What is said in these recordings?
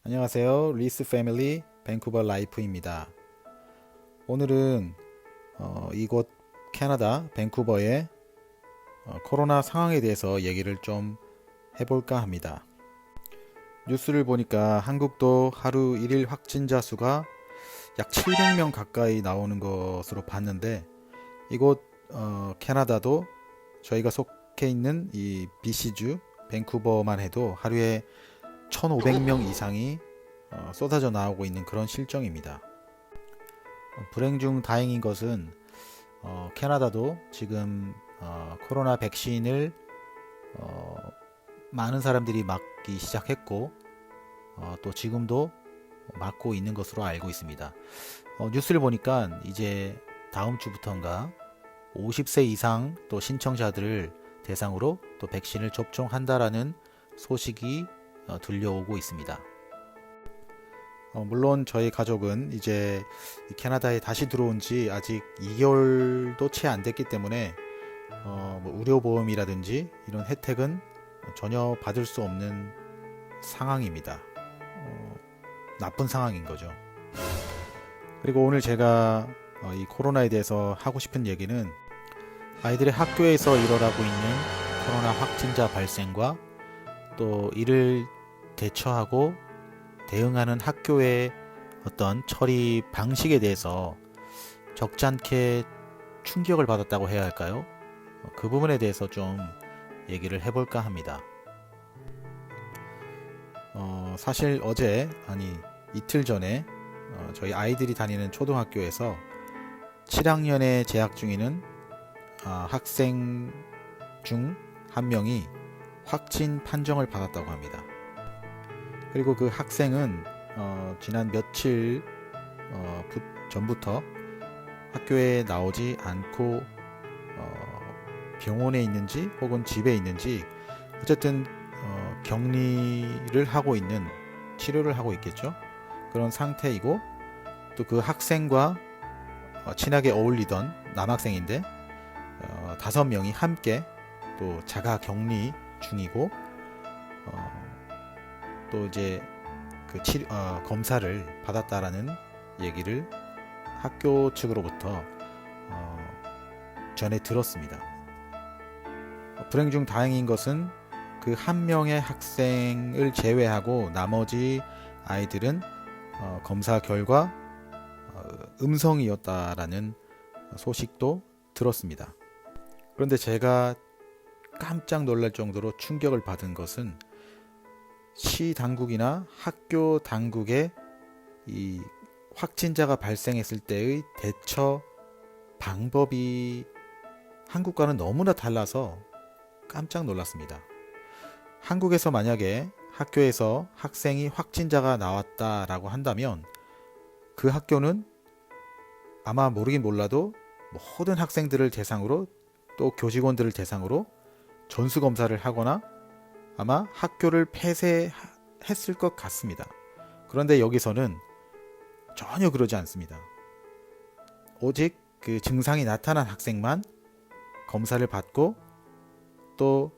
안녕하세요. 리스 패밀리 밴쿠버 라이프입니다. 오늘은 이곳 캐나다 밴쿠버의 코로나 상황에 대해서 얘기를 좀 해볼까 합니다. 뉴스를 보니까 한국도 하루 1일 확진자 수가 약 700명 가까이 나오는 것으로 봤는데, 이곳 캐나다도 저희가 속해 있는 이 BC주 밴쿠버만 해도 하루에 1,500명 이상이 쏟아져 나오고 있는 그런 실정입니다. 불행 중 다행인 것은 캐나다도 지금 코로나 백신을 많은 사람들이 맞기 시작했고, 또 지금도 맞고 있는 것으로 알고 있습니다. 뉴스를 보니까 이제 다음 주부터인가 50세 이상 또 신청자들을 대상으로 또 백신을 접종한다라는 소식이 들려오고 있습니다. 물론 저희 가족은 이제 캐나다에 다시 들어온 지 아직 2개월도 채 안 됐기 때문에 의료보험이라든지 이런 혜택은 전혀 받을 수 없는 상황입니다. 나쁜 상황인 거죠. 그리고 오늘 제가 이 코로나에 대해서 하고 싶은 얘기는 아이들의 학교에서 일어나고 있는 코로나 확진자 발생과 또 이를 대처하고 대응하는 학교의 어떤 처리 방식에 대해서 적지 않게 충격을 받았다고 해야 할까요? 그 부분에 대해서 좀 얘기를 해볼까 합니다. 사실 이틀 전에 저희 아이들이 다니는 초등학교에서 7학년에 재학 중이는 학생 중 한 명이 확진 판정을 받았다고 합니다. 그리고 그 학생은 지난 며칠 전부터 학교에 나오지 않고 병원에 있는지 혹은 집에 있는지 어쨌든 격리를 하고 있는, 치료를 하고 있겠죠. 그런 상태이고, 또 그 학생과 친하게 어울리던 남학생인데 5명이 함께 또 자가 격리 중이고, 또 이제 그 검사를 받았다라는 얘기를 학교 측으로부터 전해 들었습니다. 불행 중 다행인 것은 그 한 명의 학생을 제외하고 나머지 아이들은 검사 결과 음성이었다라는 소식도 들었습니다. 그런데 제가 깜짝 놀랄 정도로 충격을 받은 것은 시 당국이나 학교 당국의 이 확진자가 발생했을 때의 대처 방법이 한국과는 너무나 달라서 깜짝 놀랐습니다. 한국에서 만약에 학교에서 학생이 확진자가 나왔다라고 한다면 그 학교는 아마 모르긴 몰라도 모든 학생들을 대상으로 또 교직원들을 대상으로 전수검사를 하거나 아마 학교를 폐쇄했을 것 같습니다. 그런데 여기서는 전혀 그러지 않습니다. 오직 그 증상이 나타난 학생만 검사를 받고 또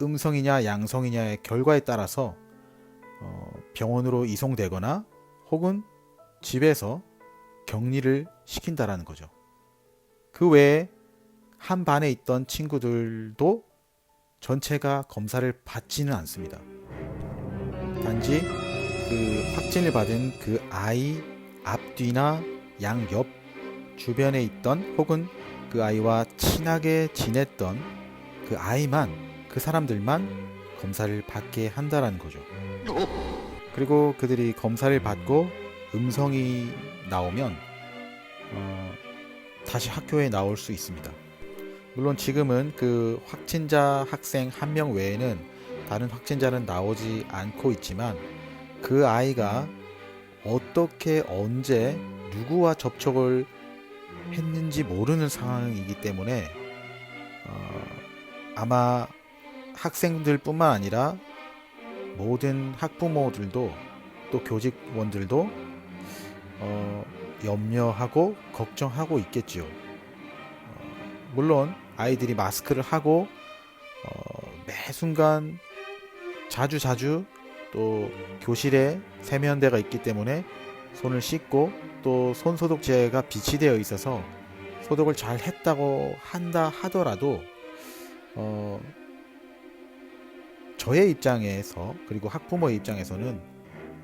음성이냐 양성이냐의 결과에 따라서 병원으로 이송되거나 혹은 집에서 격리를 시킨다라는 거죠. 그 외에 한 반에 있던 친구들도 전체가 검사를 받지는 않습니다. 단지 그 확진을 받은 그 아이 앞뒤나 양옆 주변에 있던 혹은 그 아이와 친하게 지냈던 그 아이만, 그 사람들만 검사를 받게 한다라는 거죠. 그리고 그들이 검사를 받고 음성이 나오면 다시 학교에 나올 수 있습니다. 물론 지금은 그 확진자 학생 한 명 외에는 다른 확진자는 나오지 않고 있지만 그 아이가 어떻게 언제 누구와 접촉을 했는지 모르는 상황이기 때문에 아마 학생들뿐만 아니라 모든 학부모들도 또 교직원들도 염려하고 걱정하고 있겠지요. 물론 아이들이 마스크를 하고 매 순간 자주 또 교실에 세면대가 있기 때문에 손을 씻고 또 손소독제가 비치되어 있어서 소독을 잘 했다고 한다 하더라도 저의 입장에서 그리고 학부모의 입장에서는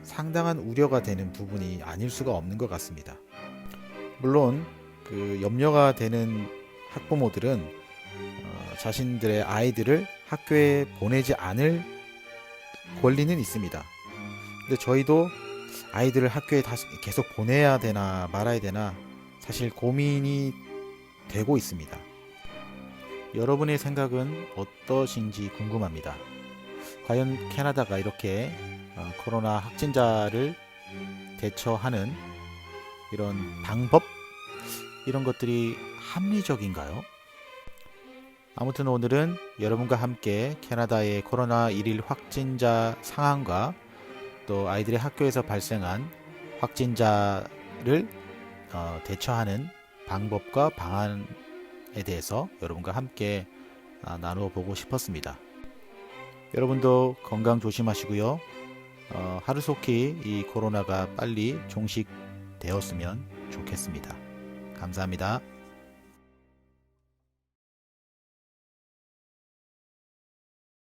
상당한 우려가 되는 부분이 아닐 수가 없는 것 같습니다. 물론 그 염려가 되는 학부모들은 자신들의 아이들을 학교에 보내지 않을 권리는 있습니다. 근데 저희도 아이들을 학교에 다시 계속 보내야 되나 말아야 되나 사실 고민이 되고 있습니다. 여러분의 생각은 어떠신지 궁금합니다. 과연 캐나다가 이렇게 코로나 확진자를 대처하는 이런 방법 이런 것들이 합리적인가요? 아무튼 오늘은 여러분과 함께 캐나다의 코로나 1일 확진자 상황과 또 아이들의 학교에서 발생한 확진자를 대처하는 방법과 방안에 대해서 여러분과 함께 나누어 보고 싶었습니다. 여러분도 건강 조심하시고요. 하루속히 이 코로나가 빨리 종식되었으면 좋겠습니다. 감사합니다.